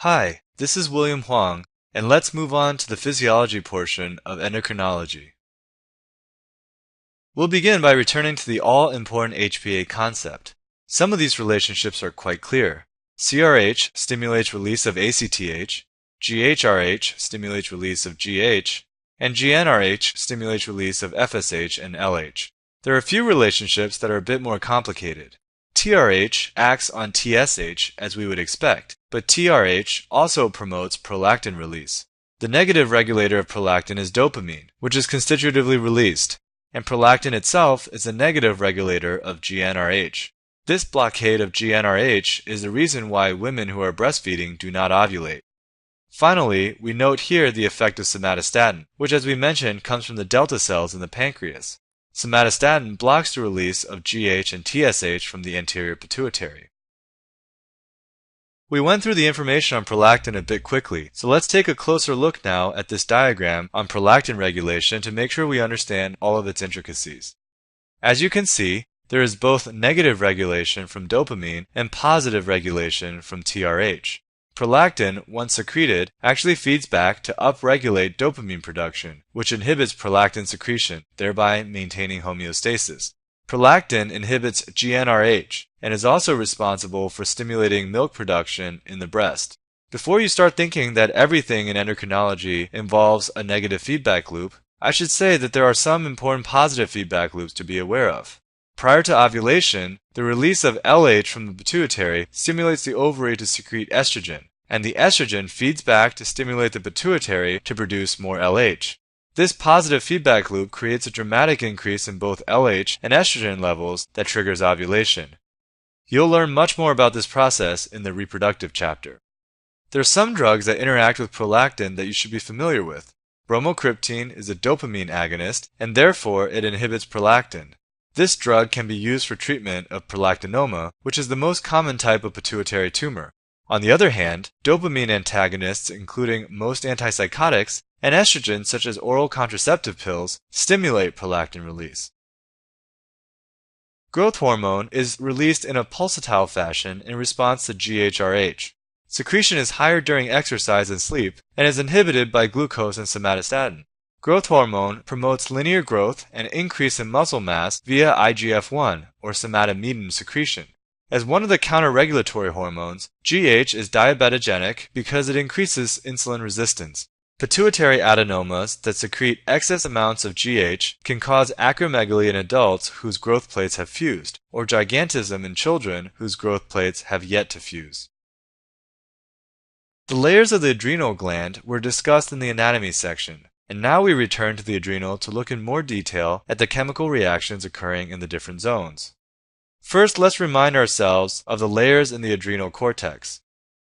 Hi, this is William Huang, and let's move on to the physiology portion of endocrinology. We'll begin by returning to the all-important HPA concept. Some of these relationships are quite clear. CRH stimulates release of ACTH, GHRH stimulates release of GH, and GnRH stimulates release of FSH and LH. There are a few relationships that are a bit more complicated. TRH acts on TSH as we would expect, but TRH also promotes prolactin release. The negative regulator of prolactin is dopamine, which is constitutively released, and prolactin itself is a negative regulator of GnRH. This blockade of GnRH is the reason why women who are breastfeeding do not ovulate. Finally, we note here the effect of somatostatin, which as we mentioned comes from the delta cells in the pancreas. Somatostatin blocks the release of GH and TSH from the anterior pituitary. We went through the information on prolactin a bit quickly, so let's take a closer look now at this diagram on prolactin regulation to make sure we understand all of its intricacies. As you can see, there is both negative regulation from dopamine and positive regulation from TRH. Prolactin, once secreted, actually feeds back to upregulate dopamine production, which inhibits prolactin secretion, thereby maintaining homeostasis. Prolactin inhibits GnRH and is also responsible for stimulating milk production in the breast. Before you start thinking that everything in endocrinology involves a negative feedback loop, I should say that there are some important positive feedback loops to be aware of. Prior to ovulation, the release of LH from the pituitary stimulates the ovary to secrete estrogen, and the estrogen feeds back to stimulate the pituitary to produce more LH. This positive feedback loop creates a dramatic increase in both LH and estrogen levels that triggers ovulation. You'll learn much more about this process in the reproductive chapter. There are some drugs that interact with prolactin that you should be familiar with. Bromocriptine is a dopamine agonist, and therefore it inhibits prolactin. This drug can be used for treatment of prolactinoma, which is the most common type of pituitary tumor. On the other hand, dopamine antagonists, including most antipsychotics, and estrogens such as oral contraceptive pills, stimulate prolactin release. Growth hormone is released in a pulsatile fashion in response to GHRH. Secretion is higher during exercise and sleep, and is inhibited by glucose and somatostatin. Growth hormone promotes linear growth and increase in muscle mass via IGF-1, or somatomedin secretion. As one of the counter-regulatory hormones, GH is diabetogenic because it increases insulin resistance. Pituitary adenomas that secrete excess amounts of GH can cause acromegaly in adults whose growth plates have fused, or gigantism in children whose growth plates have yet to fuse. The layers of the adrenal gland were discussed in the anatomy section. And now we return to the adrenal to look in more detail at the chemical reactions occurring in the different zones. First, let's remind ourselves of the layers in the adrenal cortex.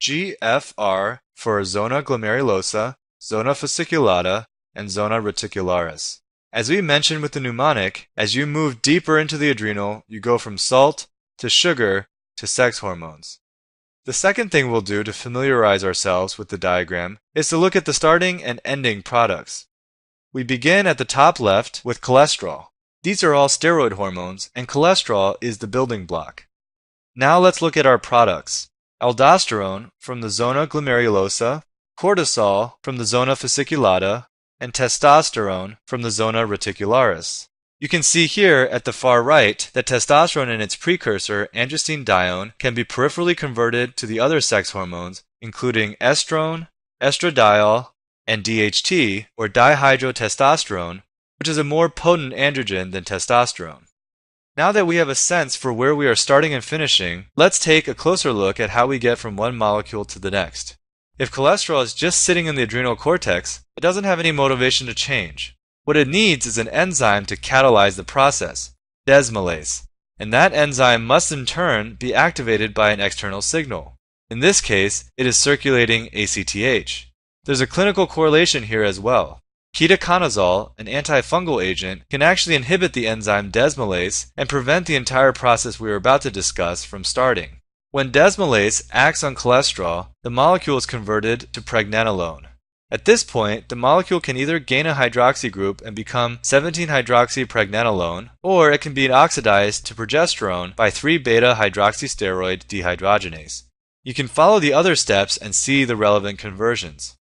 GFR for zona glomerulosa, zona fasciculata, and zona reticularis. As we mentioned with the mnemonic, as you move deeper into the adrenal, you go from salt to sugar to sex hormones. The second thing we'll do to familiarize ourselves with the diagram is to look at the starting and ending products. We begin at the top left with cholesterol. These are all steroid hormones, and cholesterol is the building block. Now let's look at our products. Aldosterone from the zona glomerulosa, cortisol from the zona fasciculata, and testosterone from the zona reticularis. You can see here at the far right that testosterone and its precursor, androstenedione, can be peripherally converted to the other sex hormones, including estrone, estradiol, and DHT, or dihydrotestosterone, which is a more potent androgen than testosterone. Now that we have a sense for where we are starting and finishing, let's take a closer look at how we get from one molecule to the next. If cholesterol is just sitting in the adrenal cortex, it doesn't have any motivation to change. What it needs is an enzyme to catalyze the process, desmolase, and that enzyme must in turn be activated by an external signal. In this case, it is circulating ACTH. There's a clinical correlation here as well. Ketoconazole, an antifungal agent, can actually inhibit the enzyme desmolase and prevent the entire process we are about to discuss from starting. When desmolase acts on cholesterol, the molecule is converted to pregnenolone. At this point, the molecule can either gain a hydroxy group and become 17-hydroxypregnenolone, or it can be oxidized to progesterone by 3-beta-hydroxysteroid dehydrogenase. You can follow the other steps and see the relevant conversions.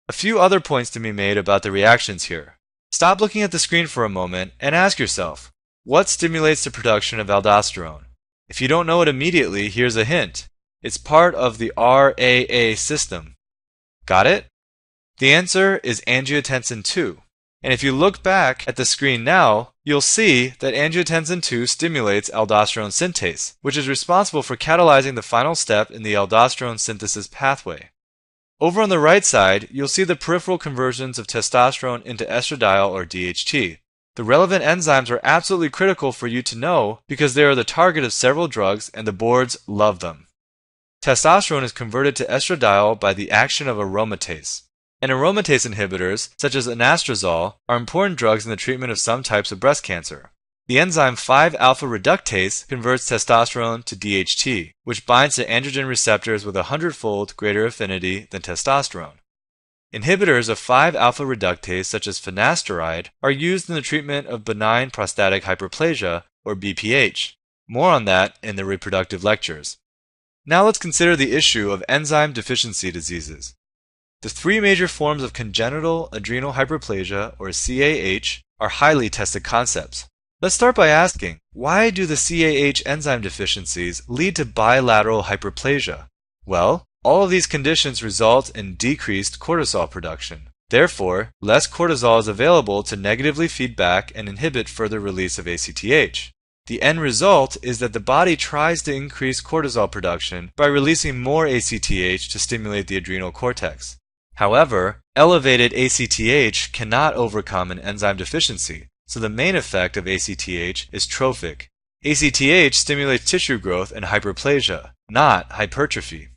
A few other points to be made about the reactions here. Stop looking at the screen for a moment and ask yourself, what stimulates the production of aldosterone? If you don't know it immediately, here's a hint. It's part of the RAA system. Got it? The answer is angiotensin II. And if you look back at the screen now, you'll see that angiotensin II stimulates aldosterone synthase, which is responsible for catalyzing the final step in the aldosterone synthesis pathway. Over on the right side, you'll see the peripheral conversions of testosterone into estradiol or DHT. The relevant enzymes are absolutely critical for you to know because they are the target of several drugs and the boards love them. Testosterone is converted to estradiol by the action of aromatase. And aromatase inhibitors, such as anastrozole, are important drugs in the treatment of some types of breast cancer. The enzyme 5-alpha reductase converts testosterone to DHT, which binds to androgen receptors with a 100-fold greater affinity than testosterone. Inhibitors of 5-alpha reductase, such as finasteride, are used in the treatment of benign prostatic hyperplasia, or BPH. More on that in the reproductive lectures. Now let's consider the issue of enzyme deficiency diseases. The three major forms of congenital adrenal hyperplasia, or CAH, are highly tested concepts. Let's start by asking, why do the CAH enzyme deficiencies lead to bilateral hyperplasia? Well, all of these conditions result in decreased cortisol production. Therefore, less cortisol is available to negatively feed back and inhibit further release of ACTH. The end result is that the body tries to increase cortisol production by releasing more ACTH to stimulate the adrenal cortex. However, elevated ACTH cannot overcome an enzyme deficiency, so the main effect of ACTH is trophic. ACTH stimulates tissue growth and hyperplasia, not hypertrophy.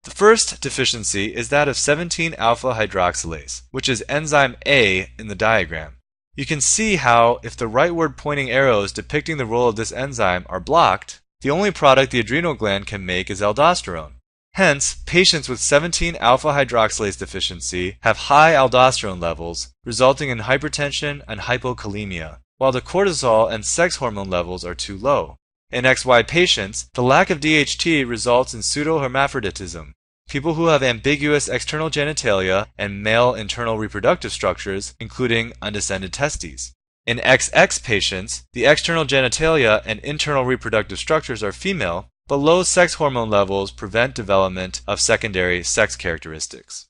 The first deficiency is that of 17-alpha hydroxylase, which is enzyme A in the diagram. You can see how, if the rightward pointing arrows depicting the role of this enzyme are blocked, the only product the adrenal gland can make is aldosterone. Hence, patients with 17-alpha hydroxylase deficiency have high aldosterone levels, resulting in hypertension and hypokalemia, while the cortisol and sex hormone levels are too low. In XY patients, the lack of DHT results in pseudohermaphroditism, people who have ambiguous external genitalia and male internal reproductive structures, including undescended testes. In XX patients, the external genitalia and internal reproductive structures are female, but low sex hormone levels prevent development of secondary sex characteristics.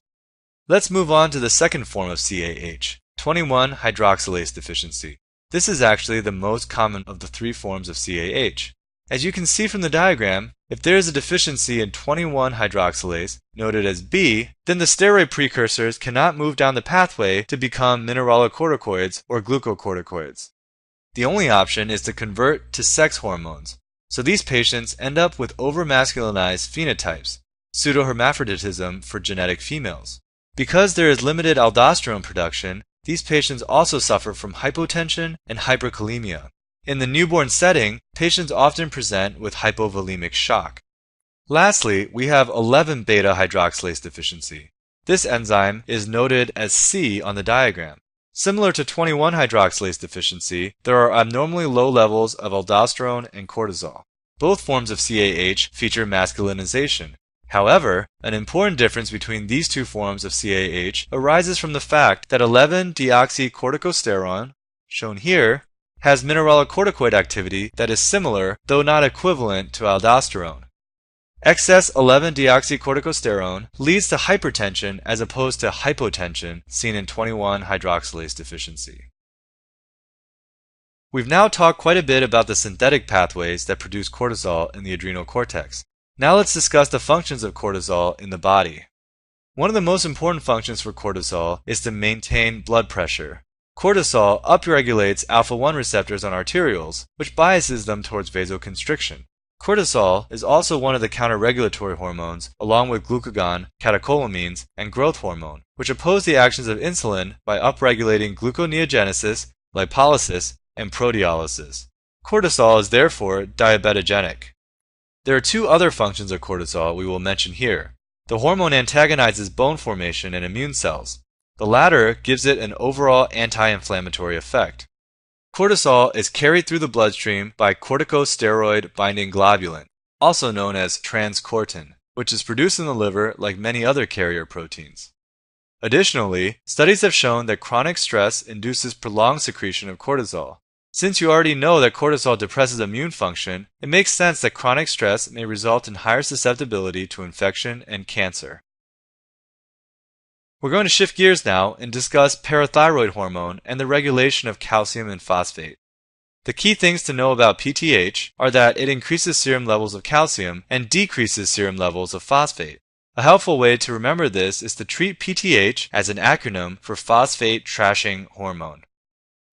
Let's move on to the second form of CAH, 21-hydroxylase deficiency. This is actually the most common of the three forms of CAH. As you can see from the diagram, if there is a deficiency in 21-hydroxylase, noted as B, then the steroid precursors cannot move down the pathway to become mineralocorticoids or glucocorticoids. The only option is to convert to sex hormones. So these patients end up with overmasculinized phenotypes, pseudohermaphroditism for genetic females. Because there is limited aldosterone production, these patients also suffer from hypotension and hyperkalemia. In the newborn setting, patients often present with hypovolemic shock. Lastly, we have 11-beta hydroxylase deficiency. This enzyme is noted as C on the diagram. Similar to 21-hydroxylase deficiency, there are abnormally low levels of aldosterone and cortisol. Both forms of CAH feature masculinization. However, an important difference between these two forms of CAH arises from the fact that 11-deoxycorticosterone, shown here, has mineralocorticoid activity that is similar, though not equivalent, to aldosterone. Excess 11-deoxycorticosterone leads to hypertension as opposed to hypotension seen in 21-hydroxylase deficiency. We've now talked quite a bit about the synthetic pathways that produce cortisol in the adrenal cortex. Now let's discuss the functions of cortisol in the body. One of the most important functions for cortisol is to maintain blood pressure. Cortisol upregulates alpha-1 receptors on arterioles, which biases them towards vasoconstriction. Cortisol is also one of the counter-regulatory hormones, along with glucagon, catecholamines, and growth hormone, which oppose the actions of insulin by upregulating gluconeogenesis, lipolysis, and proteolysis. Cortisol is therefore diabetogenic. There are two other functions of cortisol we will mention here. The hormone antagonizes bone formation and immune cells. The latter gives it an overall anti-inflammatory effect. Cortisol is carried through the bloodstream by corticosteroid binding globulin, also known as transcortin, which is produced in the liver like many other carrier proteins. Additionally, studies have shown that chronic stress induces prolonged secretion of cortisol. Since you already know that cortisol depresses immune function, it makes sense that chronic stress may result in higher susceptibility to infection and cancer. We're going to shift gears now and discuss parathyroid hormone and the regulation of calcium and phosphate. The key things to know about PTH are that it increases serum levels of calcium and decreases serum levels of phosphate. A helpful way to remember this is to treat PTH as an acronym for phosphate trashing hormone.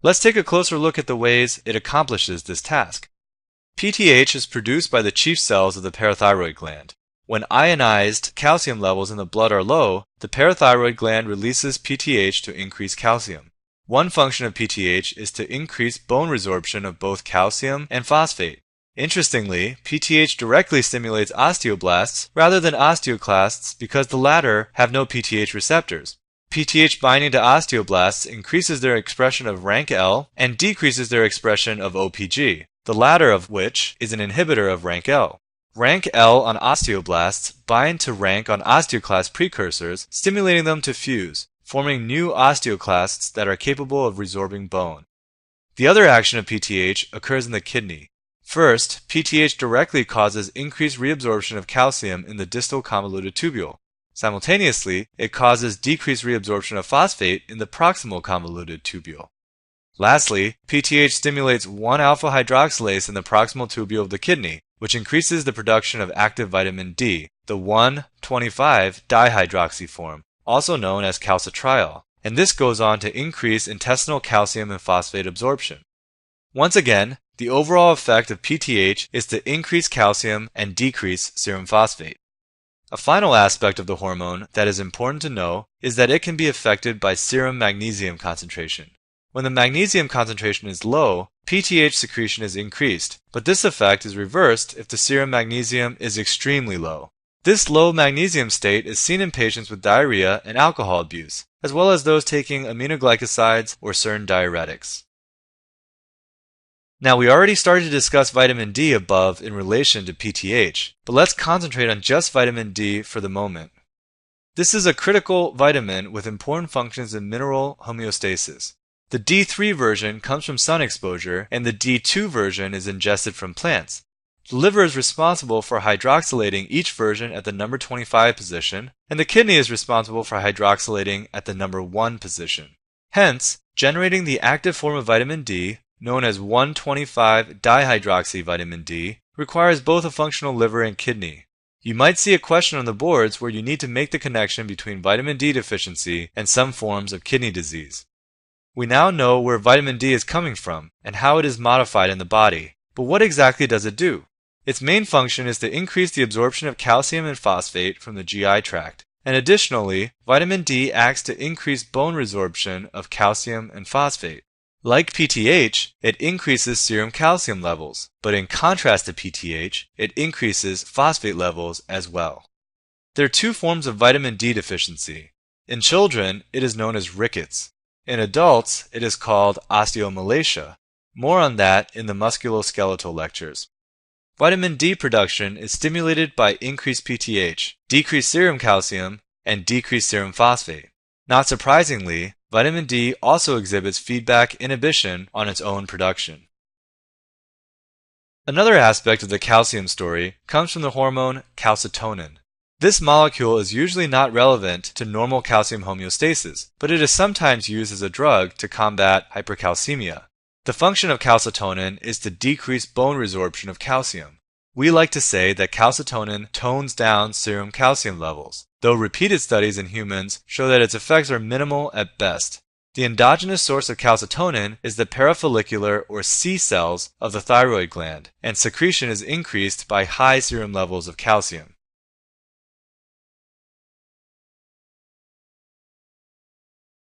Let's take a closer look at the ways it accomplishes this task. PTH is produced by the chief cells of the parathyroid gland. When ionized calcium levels in the blood are low, the parathyroid gland releases PTH to increase calcium. One function of PTH is to increase bone resorption of both calcium and phosphate. Interestingly, PTH directly stimulates osteoblasts rather than osteoclasts because the latter have no PTH receptors. PTH binding to osteoblasts increases their expression of rank L and decreases their expression of OPG, the latter of which is an inhibitor of rank L. Rank L on osteoblasts bind to rank on osteoclast precursors, stimulating them to fuse, forming new osteoclasts that are capable of resorbing bone. The other action of PTH occurs in the kidney. First, PTH directly causes increased reabsorption of calcium in the distal convoluted tubule. Simultaneously, it causes decreased reabsorption of phosphate in the proximal convoluted tubule. Lastly, PTH stimulates 1-alpha hydroxylase in the proximal tubule of the kidney, which increases the production of active vitamin D, the 1,25-dihydroxy form, also known as calcitriol, and this goes on to increase intestinal calcium and phosphate absorption. Once again, the overall effect of PTH is to increase calcium and decrease serum phosphate. A final aspect of the hormone that is important to know is that it can be affected by serum magnesium concentration. When the magnesium concentration is low, PTH secretion is increased, but this effect is reversed if the serum magnesium is extremely low. This low magnesium state is seen in patients with diarrhea and alcohol abuse, as well as those taking aminoglycosides or certain diuretics. Now, we already started to discuss vitamin D above in relation to PTH, but let's concentrate on just vitamin D for the moment. This is a critical vitamin with important functions in mineral homeostasis. The D3 version comes from sun exposure, and the D2 version is ingested from plants. The liver is responsible for hydroxylating each version at the number 25 position, and the kidney is responsible for hydroxylating at the number 1 position. Hence, generating the active form of vitamin D, known as 1,25-dihydroxy vitamin D, requires both a functional liver and kidney. You might see a question on the boards where you need to make the connection between vitamin D deficiency and some forms of kidney disease. We now know where vitamin D is coming from and how it is modified in the body, but what exactly does it do? Its main function is to increase the absorption of calcium and phosphate from the GI tract, and additionally, vitamin D acts to increase bone resorption of calcium and phosphate. Like PTH, it increases serum calcium levels, but in contrast to PTH, it increases phosphate levels as well. There are two forms of vitamin D deficiency. In children, it is known as rickets. In adults, it is called osteomalacia. More on that in the musculoskeletal lectures. Vitamin D production is stimulated by increased PTH, decreased serum calcium, and decreased serum phosphate. Not surprisingly, vitamin D also exhibits feedback inhibition on its own production. Another aspect of the calcium story comes from the hormone calcitonin. This molecule is usually not relevant to normal calcium homeostasis, but it is sometimes used as a drug to combat hypercalcemia. The function of calcitonin is to decrease bone resorption of calcium. We like to say that calcitonin tones down serum calcium levels, though repeated studies in humans show that its effects are minimal at best. The endogenous source of calcitonin is the parafollicular or C cells of the thyroid gland, and secretion is increased by high serum levels of calcium.